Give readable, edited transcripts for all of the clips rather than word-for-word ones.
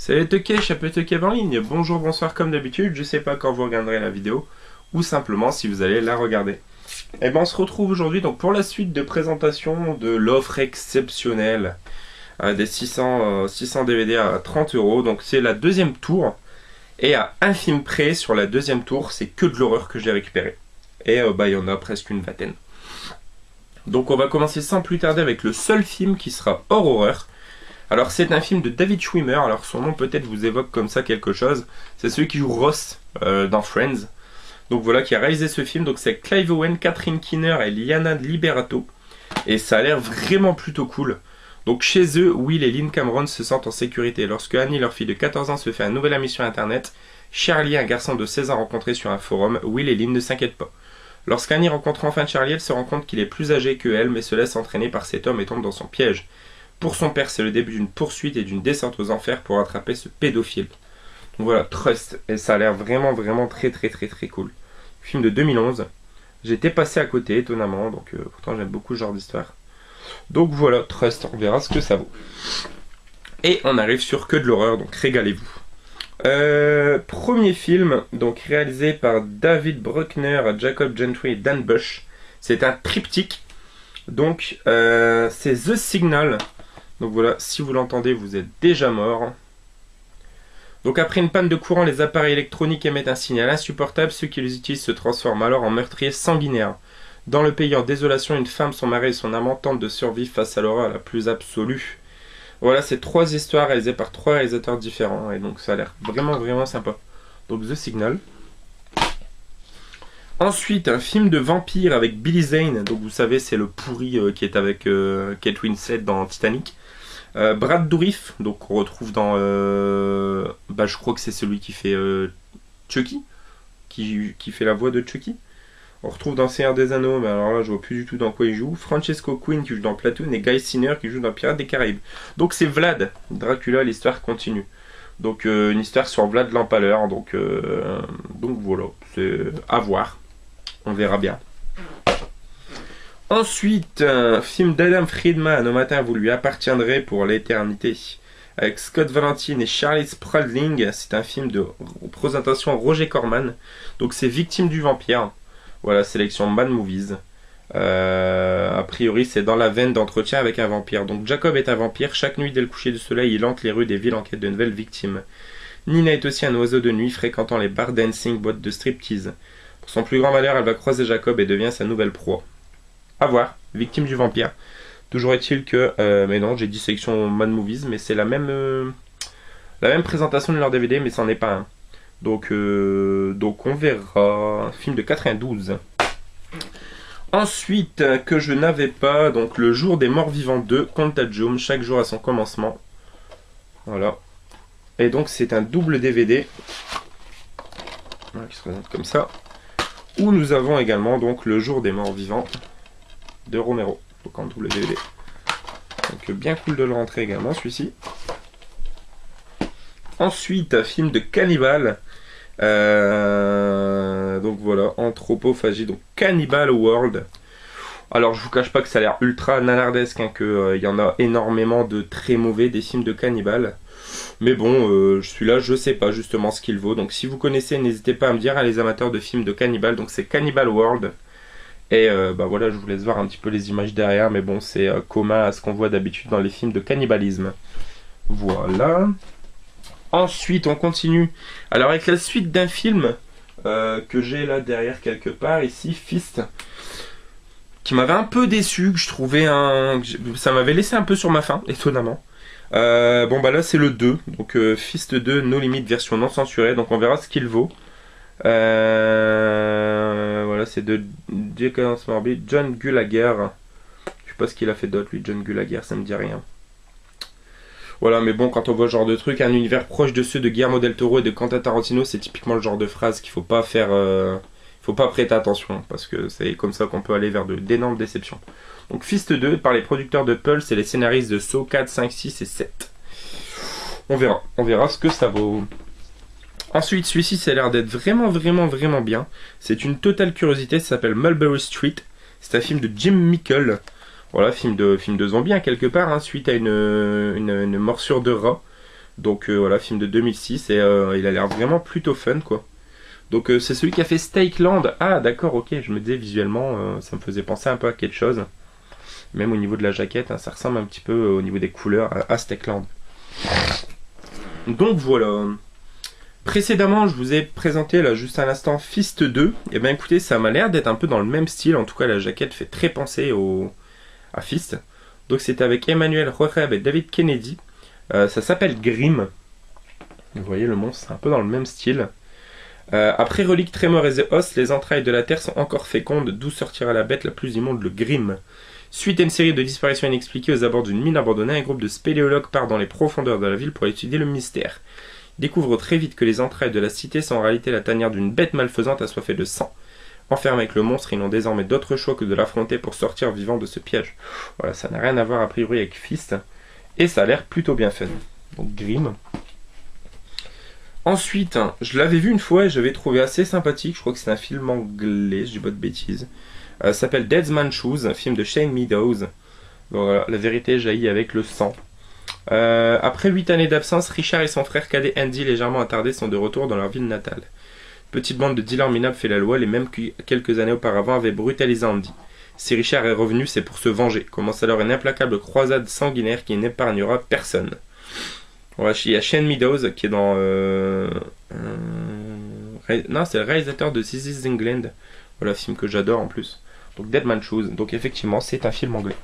Salut Tucké, Chapeau Kev en ligne, bonjour, bonsoir comme d'habitude, je sais pas quand vous regarderez la vidéo, ou simplement si vous allez la regarder. Et ben on se retrouve aujourd'hui donc pour la suite de présentation de l'offre exceptionnelle des 600 DVD à 30 €, donc c'est la deuxième tour, et à un film près sur la deuxième tour, c'est que de l'horreur que j'ai récupéré. Et il y en a presque une vingtaine. Donc on va commencer sans plus tarder avec le seul film qui sera hors horreur. Alors c'est un film de David Schwimmer, alors son nom peut-être vous évoque comme ça quelque chose, c'est celui qui joue Ross dans Friends. Donc voilà, qui a réalisé ce film, donc c'est Clive Owen, Catherine Keener et Liana Liberato. Et ça a l'air vraiment plutôt cool. Donc chez eux, Will et Lynn Cameron se sentent en sécurité. Lorsque Annie, leur fille de 14 ans, se fait un nouvel ami sur internet, Charlie, un garçon de 16 ans rencontré sur un forum, Will et Lynn ne s'inquiètent pas. Lorsqu'Annie rencontre enfin Charlie, elle se rend compte qu'il est plus âgé que elle, mais se laisse entraîner par cet homme et tombe dans son piège. Pour son père, c'est le début d'une poursuite et d'une descente aux enfers pour attraper ce pédophile. Donc voilà, Trust, et ça a l'air vraiment très cool. Film de 2011. J'étais passé à côté, étonnamment, donc pourtant j'aime beaucoup ce genre d'histoire. Donc voilà, Trust, on verra ce que ça vaut. Et on arrive sur que de l'horreur, donc régalez-vous. Premier film, donc réalisé par David Bruckner, Jacob Gentry et Dan Bush. C'est un triptyque. Donc c'est The Signal. Donc voilà, si vous l'entendez, vous êtes déjà mort. Donc après une panne de courant, les appareils électroniques émettent un signal insupportable. Ceux qui les utilisent se transforment alors en meurtriers sanguinaires. Dans le pays en désolation, une femme, son mari et son amant tentent de survivre face à l'horreur la plus absolue. Voilà, c'est 3 histoires réalisées par 3 réalisateurs différents. Et donc ça a l'air vraiment sympa. Donc The Signal. Ensuite, un film de vampire avec Billy Zane. Donc vous savez, c'est le pourri qui est avec Kate Winslet dans Titanic. Brad Dourif, donc on retrouve dans... je crois que c'est celui qui fait Chucky, qui fait la voix de Chucky. On retrouve dans Seigneur des Anneaux, mais alors là je vois plus du tout dans quoi il joue. Francesco Quinn qui joue dans Platoon et Guy Sinner qui joue dans Pirates des Caraïbes. Donc c'est Vlad, Dracula, l'histoire continue. Donc une histoire sur Vlad l'Empaleur, donc voilà, c'est à voir. On verra bien. Ensuite, un film d'Adam Friedman, Au matin vous lui appartiendrez pour l'éternité, avec Scott Valentine et Charlie Spradling. C'est un film de représentation Roger Corman. Donc c'est Victime du vampire. Voilà, sélection Mad Movies. A priori, c'est dans la veine d'entretien avec un vampire. Donc Jacob est un vampire. Chaque nuit dès le coucher du soleil, il hante les rues des villes en quête de nouvelles victimes. Nina est aussi un oiseau de nuit fréquentant les bars dancing, boîtes de striptease. Pour son plus grand malheur, elle va croiser Jacob et devient sa nouvelle proie. À voir, Victime du vampire. Toujours est-il que... mais non, j'ai dit section Mad Movies, mais c'est la même présentation de leur DVD, mais c'en est pas un. Donc on verra. Un film de 92. Ensuite, que je n'avais pas, donc Le Jour des Morts Vivants 2, Contagium, chaque jour à son commencement. Voilà. Et donc c'est un double DVD. Voilà, qui se présente comme ça. Où nous avons également donc Le Jour des Morts Vivants de Romero, donc en double DVD. Donc bien cool de le rentrer également celui-ci. Ensuite, un film de cannibale. Donc voilà, Anthropophagie, donc Cannibal World. Alors je vous cache pas que ça a l'air ultra nanardesque, hein, que y en a énormément de très mauvais des films de cannibale. Mais bon, celui-là je sais pas justement ce qu'il vaut. Donc si vous connaissez, n'hésitez pas à me dire, à les amateurs de films de cannibale. Donc c'est Cannibal World. Et voilà, je vous laisse voir un petit peu les images derrière, mais bon, c'est commun à ce qu'on voit d'habitude dans les films de cannibalisme. Voilà. Ensuite, on continue. Alors, avec la suite d'un film que j'ai là derrière quelque part, ici, Fist, qui m'avait un peu déçu, que je trouvais ça m'avait laissé un peu sur ma faim, étonnamment. Là, c'est le 2, donc Fist 2, No Limit, version non censurée, donc on verra ce qu'il vaut. Voilà, c'est de Décadence Morbide, John Gulager. Je sais pas ce qu'il a fait d'autre, lui, John Gulager, ça me dit rien. Voilà, mais bon, quand on voit ce genre de truc, un univers proche de ceux de Guillermo del Toro et de Quentin Tarantino, c'est typiquement le genre de phrase qu'il faut pas faire, faut pas prêter attention, parce que c'est comme ça qu'on peut aller vers d'énormes déceptions. Donc Fist 2, par les producteurs de Pulse et les scénaristes de Saw 4, 5, 6 et 7. On verra ce que ça vaut. Ensuite, celui-ci, ça a l'air d'être vraiment bien. C'est une totale curiosité, ça s'appelle Mulberry Street. C'est un film de Jim Mickle. Voilà, film de zombie, hein, quelque part, hein, suite à une morsure de rat. Donc voilà, film de 2006 et il a l'air vraiment plutôt fun quoi. Donc c'est celui qui a fait Stakeland. Ah d'accord, ok, je me disais visuellement, ça me faisait penser un peu à quelque chose. Même au niveau de la jaquette, hein, ça ressemble un petit peu au niveau des couleurs à Stakeland. Donc voilà. Précédemment, je vous ai présenté là juste à l'instant Fist 2. Et bien écoutez, ça m'a l'air d'être un peu dans le même style. En tout cas, la jaquette fait très penser à Fist. Donc c'était avec Emmanuel Rohreb et David Kennedy. Ça s'appelle Grimm. Vous voyez le monstre, c'est un peu dans le même style. Après Relique, Tremor et The Os, les entrailles de la Terre sont encore fécondes, d'où sortira la bête la plus immonde, le Grimm. Suite à une série de disparitions inexpliquées aux abords d'une mine abandonnée, un groupe de spéléologues part dans les profondeurs de la ville pour étudier le mystère. Ils découvrent très vite que les entrailles de la cité sont en réalité la tanière d'une bête malfaisante assoiffée de sang. Enfermés avec le monstre, ils n'ont désormais d'autre choix que de l'affronter pour sortir vivant de ce piège. Voilà, ça n'a rien à voir a priori avec Fist, et ça a l'air plutôt bien fait. Donc Grimm. Ensuite, je l'avais vu une fois et j'avais trouvé assez sympathique. Je crois que c'est un film anglais, je dis pas de bêtises. Ça s'appelle Dead Man's Shoes, un film de Shane Meadows. Bon, voilà, la vérité jaillit avec le sang. Après 8 années d'absence, Richard et son frère cadet Andy, légèrement attardés, sont de retour dans leur ville natale. Petite bande de dealers minables fait la loi, les mêmes qui quelques années auparavant avaient brutalisé Andy. Si Richard est revenu, c'est pour se venger. Commence alors une implacable croisade sanguinaire qui n'épargnera personne. Voilà, il y a Shane Meadows qui est dans... Non, c'est le réalisateur de This Is England. Voilà, film que j'adore en plus. Donc Dead Man's Shoes. Donc effectivement, c'est un film anglais.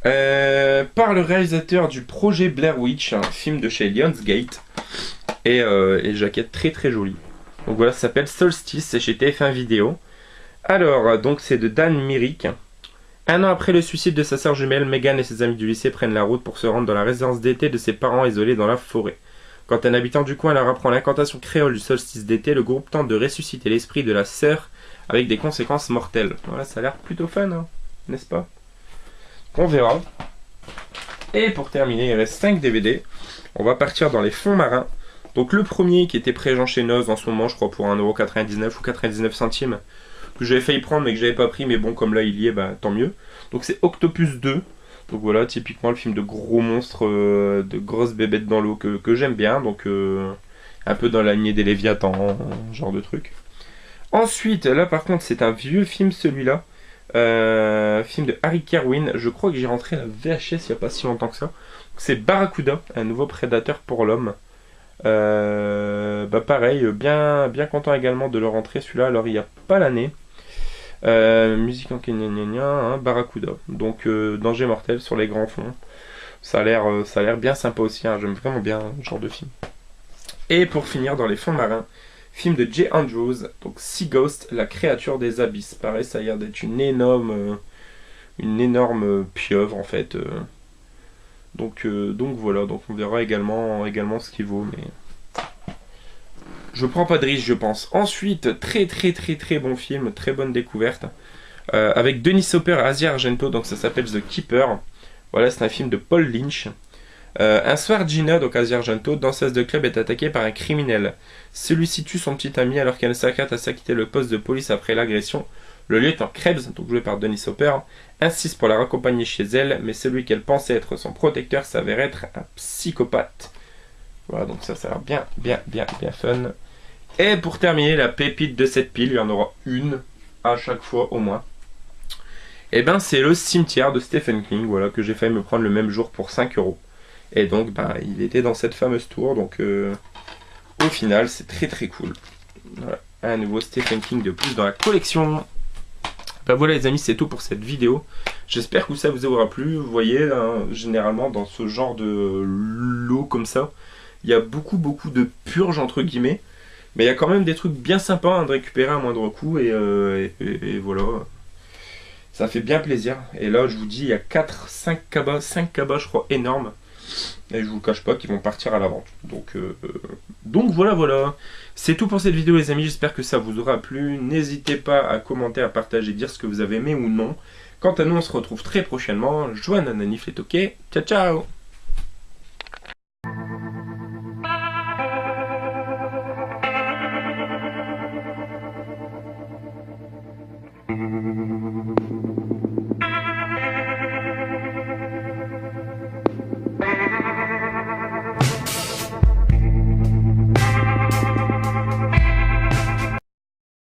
Par le réalisateur du projet Blair Witch, un film de chez Lionsgate. Et jaquette très très jolie. Donc voilà, ça s'appelle Solstice, c'est chez TF1 Vidéo. Alors, donc c'est de Dan Myrick. Un an après le suicide de sa sœur jumelle, Megan et ses amis du lycée prennent la route pour se rendre dans la résidence d'été de ses parents isolés dans la forêt. Quand un habitant du coin leur apprend l'incantation créole du solstice d'été, le groupe tente de ressusciter l'esprit de la sœur avec des conséquences mortelles. Voilà, ça a l'air plutôt fun, hein, n'est-ce pas? On verra. Et pour terminer, il reste 5 DVD. On va partir dans les fonds marins. Donc le premier qui était présent chez Noz en ce moment, je crois pour 1,99€ ou 99 centimes, que j'avais failli prendre mais que j'avais pas pris, mais bon comme là il y est, bah tant mieux. Donc c'est Octopus 2. Donc voilà, typiquement le film de gros monstres, de grosses bébêtes dans l'eau que j'aime bien. Donc un peu dans la lignée des Léviathans, genre de truc. Ensuite, là par contre c'est un vieux film celui-là. Film de Harry Kerwin. Je crois que j'ai rentré la VHS il n'y a pas si longtemps que ça. C'est Barracuda, un nouveau prédateur pour l'homme. Bah pareil, bien content également de le rentrer celui-là. Alors il n'y a pas l'année. Musique en kenyanya, hein, Barracuda. Donc Danger mortel sur les grands fonds. Ça a l'air bien sympa aussi. Hein, j'aime vraiment bien ce genre de film. Et pour finir dans les fonds marins, film de Jay Andrews, donc Sea Ghost, la créature des abysses. Pareil, ça a l'air d'être une énorme pieuvre en fait. Donc voilà, donc on verra également ce qu'il vaut, mais je prends pas de risque, je pense. Ensuite, très bon film, très bonne découverte, avec Denis Hopper et Asia Argento, donc ça s'appelle The Keeper. Voilà, c'est un film de Paul Lynch. Un soir, Gina, donc Asia Argento, danseuse de club, est attaquée par un criminel. Celui-ci tue son petit ami alors qu'elle s'apprête à s'acquitter le poste de police après l'agression. Le lieutenant Krebs, donc joué par Denis Hopper, insiste pour la raccompagner chez elle, mais celui qu'elle pensait être son protecteur s'avère être un psychopathe. Voilà, donc ça a l'air bien fun. Et pour terminer, la pépite de cette pile, il y en aura une à chaque fois au moins. Et ben c'est Le Cimetière de Stephen King, voilà, que j'ai failli me prendre le même jour pour 5€. Et donc, ben, il était dans cette fameuse tour, donc au final, c'est très cool. Voilà, un nouveau Stephen King de plus dans la collection. Ben voilà les amis, c'est tout pour cette vidéo. J'espère que ça vous aura plu. Vous voyez, hein, généralement, dans ce genre de lot comme ça, il y a beaucoup de purges, entre guillemets. Mais il y a quand même des trucs bien sympas hein, de récupérer à moindre coût, et voilà. Ça fait bien plaisir. Et là, je vous dis, il y a 5 cabas, je crois, énormes. Et je vous cache pas qu'ils vont partir à la vente. Donc voilà. C'est tout pour cette vidéo les amis. J'espère que ça vous aura plu. N'hésitez pas à commenter, à partager, dire ce que vous avez aimé ou non. Quant à nous, on se retrouve très prochainement. Joanne Nanif les toqués. Ciao ciao.